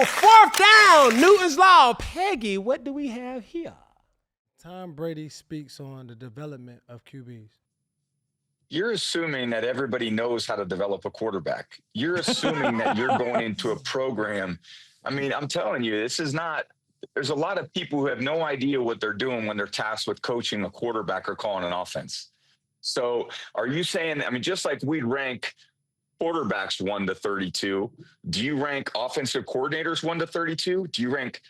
fourth down, Newton's Law. Peggy, what do we have here? Tom Brady speaks on the development of QBs. You're assuming that everybody knows how to develop a quarterback. You're assuming that you're going into a program. I mean, I'm telling you, this is not – there's a lot of people who have no idea what they're doing when they're tasked with coaching a quarterback or calling an offense. So are you saying – I mean, just like we'd rank quarterbacks 1 to 32, do you rank offensive coordinators 1 to 32? Do you rank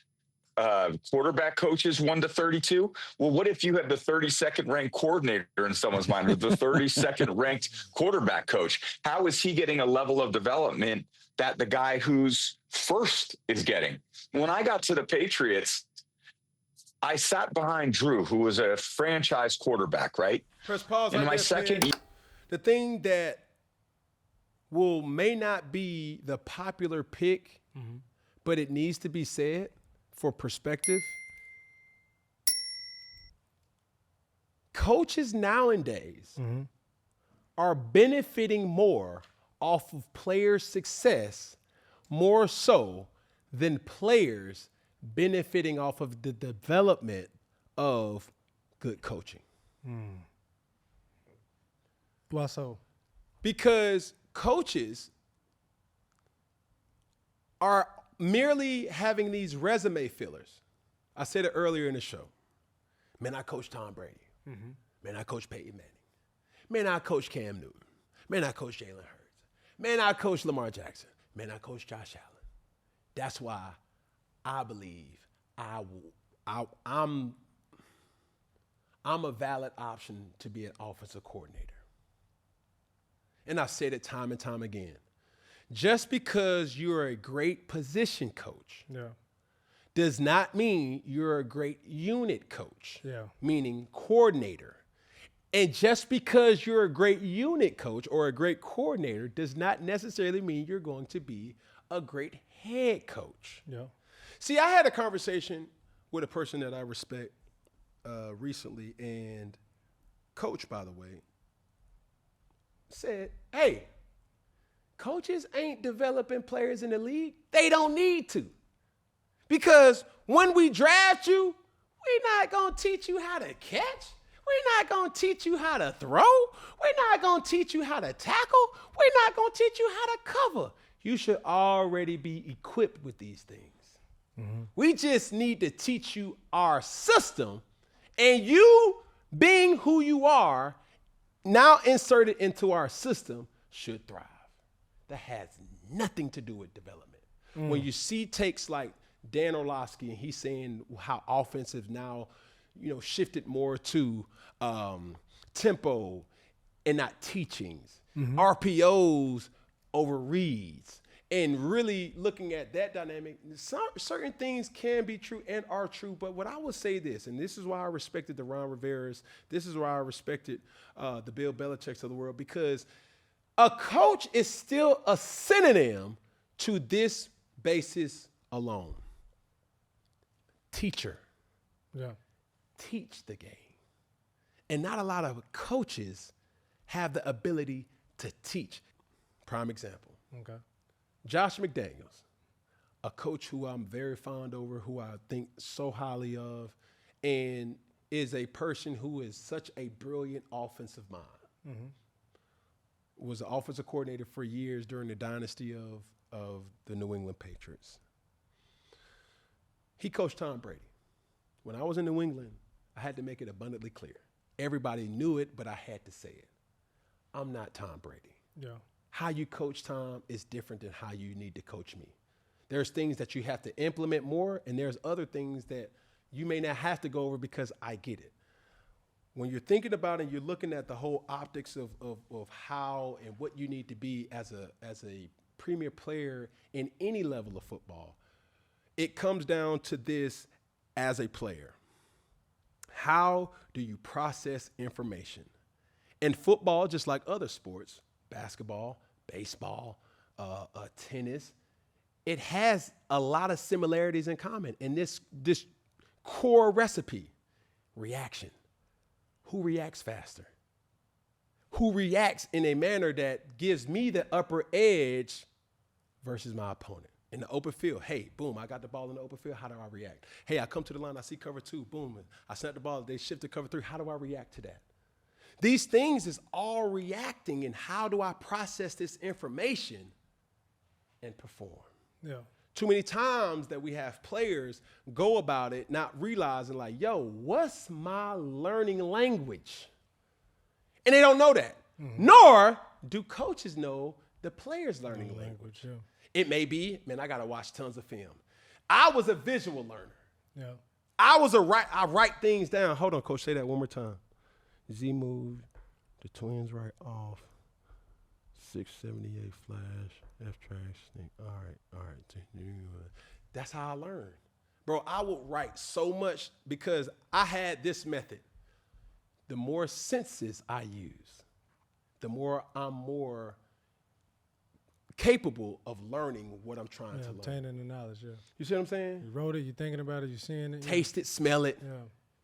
quarterback coaches 1 to 32? Well, what if you had the 32nd ranked coordinator in someone's mind, or the 32nd ranked quarterback coach? How is he getting a level of development that the guy who's first is getting? When I got to the Patriots, I sat behind Drew, who was a franchise quarterback, right? Press pause. In my second, the thing that may not be the popular pick, but it needs to be said for perspective. Coaches nowadays are benefiting more off of players' success more so than players benefiting off of the development of good coaching. Why so? Because coaches are merely having these resume fillers. I said it earlier in the show. Man, I coached Tom Brady. Man, I coached Peyton Manning. Man, I coached Cam Newton. Man, I coached Jalen Hurts. Man, I coached Lamar Jackson. Man, I coached Josh Allen. That's why I believe I'm a valid option to be an offensive coordinator. And I've said it time and time again. Just because you're a great position coach does not mean you're a great unit coach, meaning coordinator. And just because you're a great unit coach or a great coordinator does not necessarily mean you're going to be a great head coach. See, I had a conversation with a person that I respect recently, and coach, by the way, said, hey, coaches ain't developing players in the league. They don't need to. Because when we draft you, we're not going to teach you how to catch. We're not going to teach you how to throw. We're not going to teach you how to tackle. We're not going to teach you how to cover. You should already be equipped with these things. We just need to teach you our system, and you, being who you are, now inserted into our system, should thrive. That has nothing to do with development. When you see takes like Dan Orlovsky and he's saying how offensive now, shifted more to tempo and not teachings, RPOs over reads, and really looking at that dynamic. Certain things can be true and are true, but what I would say this, and this is why I respected the Ron Rivera's, this is why I respected the Bill Belichick's of the world, because a coach is still a synonym to this basis alone. Teacher. Teach the game. And not a lot of coaches have the ability to teach. Prime example. Josh McDaniels, a coach who I'm very fond over, who I think so highly of, and is a person who is such a brilliant offensive mind. Was an offensive coordinator for years during the dynasty of the New England Patriots. He coached Tom Brady. When I was in New England, I had to make it abundantly clear. Everybody knew it, but I had to say it. I'm not Tom Brady. How you coach Tom is different than how you need to coach me. There's things that you have to implement more, and there's other things that you may not have to go over because I get it. When you're thinking about it and you're looking at the whole optics of how and what you need to be as a premier player in any level of football, it comes down to this as a player. How do you process information? In football, just like other sports, basketball, baseball, tennis, it has a lot of similarities in common. And this core recipe, reaction. Who reacts faster? Who reacts in a manner that gives me the upper edge versus my opponent? In the open field, hey, boom, I got the ball in the open field. How do I react? Hey, I come to the line, I see cover 2, boom, I snap the ball, they shift to cover 3. How do I react to that? These things is all reacting, and how do I process this information and perform? Yeah. Too many times that we have players go about it not realizing like, yo, what's my learning language? And they don't know that. Nor do coaches know the player's learning language. Yeah. It may be, man, I got to watch tons of film. I was a visual learner. Yeah. I write things down. Hold on, coach, say that one more time. Z moved, the twins right off, 678 flash, F track, sneak. All right. That's how I learned. Bro, I would write so much because I had this method. The more senses I use, the more I'm more capable of learning what I'm trying to learn. Obtaining the knowledge, yeah. You see what I'm saying? You wrote it, you thinking about it, you seeing it. Taste it, smell it. Yeah.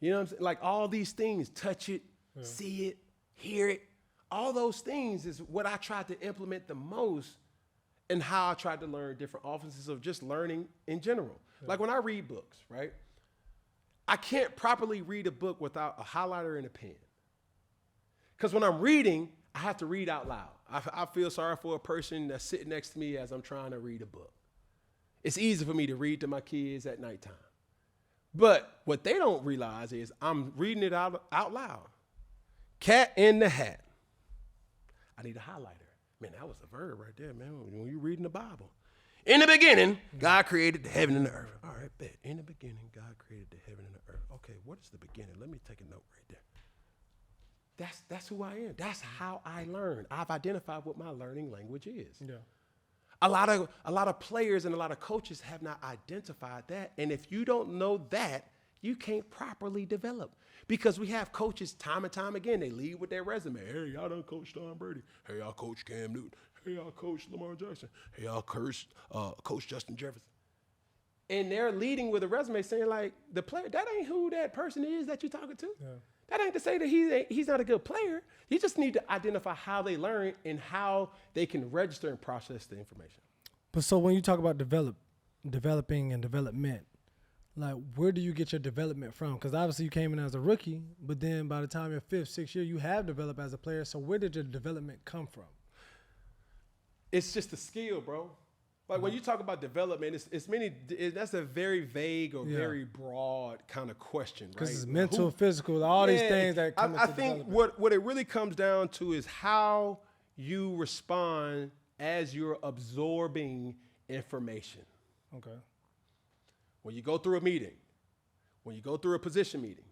You know what I'm saying? Like all these things, touch it, see it, hear it. All those things is what I tried to implement the most and how I tried to learn different offenses of just learning in general. Yeah. Like when I read books, right? I can't properly read a book without a highlighter and a pen. Because when I'm reading, I have to read out loud. I feel sorry for a person that's sitting next to me as I'm trying to read a book. It's easy for me to read to my kids at nighttime. But what they don't realize is I'm reading it out loud. Cat in the Hat. I need a highlighter. Man, that was a verb right there, man, when you're reading the Bible. In the beginning, God created the heaven and the earth. All right, bet. In the beginning, God created the heaven and the earth. Okay, what is the beginning? Let me take a note right there. That's who I am. That's how I learn. I've identified what my learning language is. Yeah. A lot of players and a lot of coaches have not identified that. And if you don't know that, you can't properly develop. Because we have coaches time and time again, they lead with their resume. Hey, y'all done coach Tom Brady. Hey, y'all coach Cam Newton. Hey, y'all coach Lamar Jackson. Hey, y'all coach Justin Jefferson. And they're leading with a resume saying like, the player, that ain't who that person is that you're talking to. Yeah. That ain't to say that he's not a good player. You just need to identify how they learn and how they can register and process the information. But so when you talk about developing and development, like where do you get your development from? Because obviously you came in as a rookie, but then by the time you're 5th, 6th year, you have developed as a player. So where did your development come from? It's just a skill, bro. Like when you talk about development, that's a very vague or very broad kind of question, right? Because it's mental, physical, all these things that come into development. I think what it really comes down to is how you respond as you're absorbing information. Okay. When you go through a meeting, when you go through a position meeting,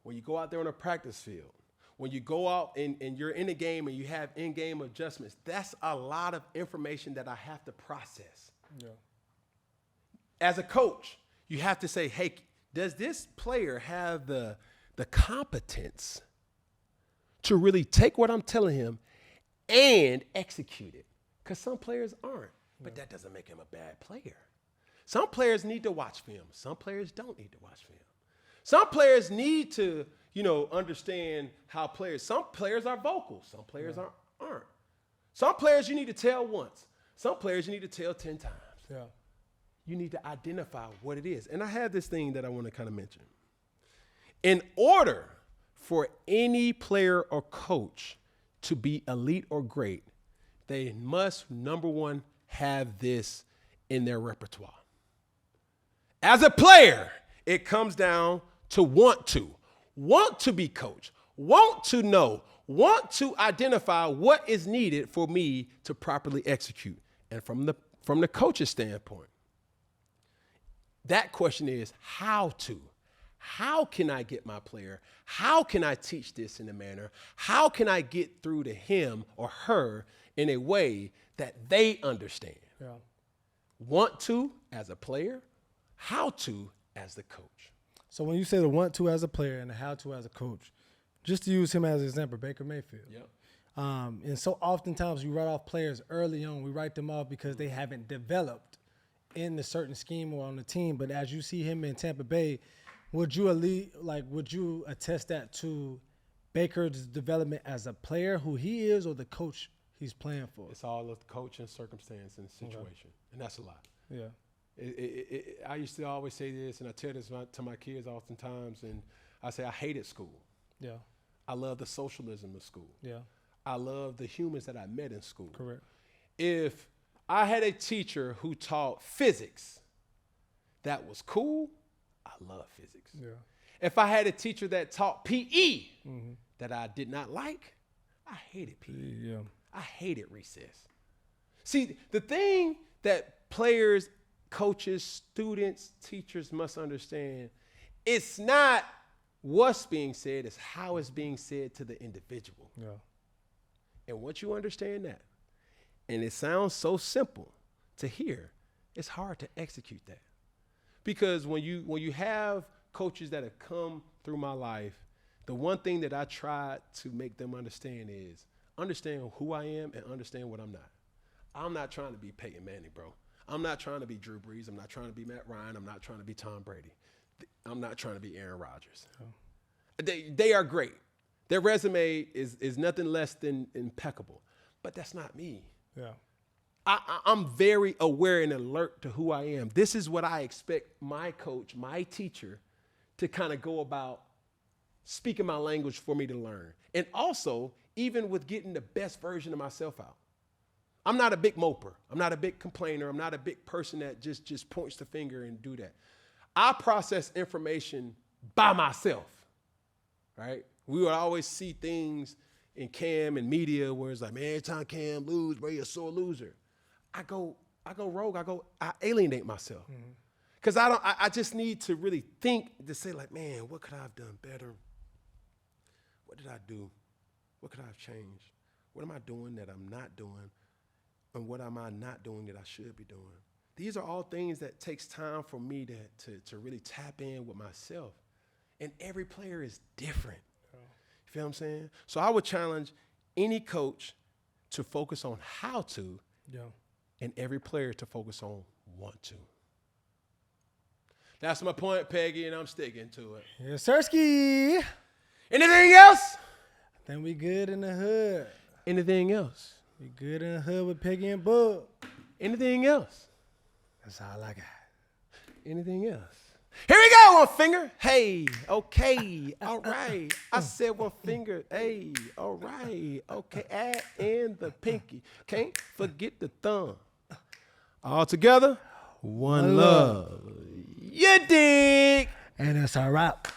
when you go out there on a practice field, when you go out and you're in a game and you have in-game adjustments, that's a lot of information that I have to process. Yeah. As a coach, you have to say, hey, does this player have the competence to really take what I'm telling him and execute it? Because some players aren't, but that doesn't make him a bad player. Some players need to watch film. Some players don't need to watch film. Some players need to, understand how some players are vocal. Some players aren't. Some players you need to tell once. Some players you need to tell 10 times. Yeah. You need to identify what it is. And I have this thing that I want to kind of mention. In order for any player or coach to be elite or great, they must, number one, have this in their repertoire. As a player, it comes down to want to be coached, want to know, want to identify what is needed for me to properly execute. And from the coach's standpoint, that question is how to. How can I get my player? How can I teach this in a manner? How can I get through to him or her in a way that they understand? Yeah. Want to as a player, how to as the coach. So when you say the want to as a player and the how to as a coach, just to use him as an example, Baker Mayfield. Yep. And so oftentimes we write off players early on. We write them off because they haven't developed in the certain scheme or on the team. But as you see him in Tampa Bay, would you attest that to Baker's development as a player, who he is, or the coach he's playing for? It's all of the coach and circumstance and situation, and that's a lot. Yeah. I used to always say this, and I tell this to my kids oftentimes, and I say I hated school. Yeah. I love the socialism of school. Yeah. I love the humans that I met in school. Correct. If I had a teacher who taught physics that was cool, I love physics. Yeah. If I had a teacher that taught PE that I did not like, I hated PE. Yeah. I hated recess. See, the thing that players, coaches, students, teachers must understand, it's not what's being said, it's how it's being said to the individual. Yeah. And once you understand that, and it sounds so simple to hear, it's hard to execute that. Because when you have coaches that have come through my life, the one thing that I try to make them understand is understand who I am and understand what I'm not. I'm not trying to be Peyton Manning, bro. I'm not trying to be Drew Brees. I'm not trying to be Matt Ryan. I'm not trying to be Tom Brady. I'm not trying to be Aaron Rodgers. Oh. They are great. Their resume is nothing less than impeccable. But that's not me. Yeah. I'm very aware and alert to who I am. This is what I expect my coach, my teacher, to kind of go about speaking my language for me to learn. And also, even with getting the best version of myself out. I'm not a big moper. I'm not a big complainer. I'm not a big person that just points the finger and do that. I process information by myself, right? We would always see things in Cam and media where it's like, man, every time Cam lose, bro, you're a sore loser. I go rogue. I alienate myself. Because I just need to really think to say like, man, what could I have done better? What did I do? What could I have changed? What am I doing that I'm not doing? And what am I not doing that I should be doing? These are all things that takes time for me to really tap in with myself. And every player is different. You feel what I'm saying? So I would challenge any coach to focus on how to, and every player to focus on want to. That's my point, Peggy, and I'm sticking to it. Yes, Sirski. Anything else? Then we good in the hood. Anything else? We good in the hood with Peggy and Bug. Anything else? That's all I got. Anything else? Here we go, one finger. Hey, okay, all right. I said one finger. Hey, all right, okay. Add in the pinky. Can't forget the thumb. All together, one love. You dig? And it's a wrap.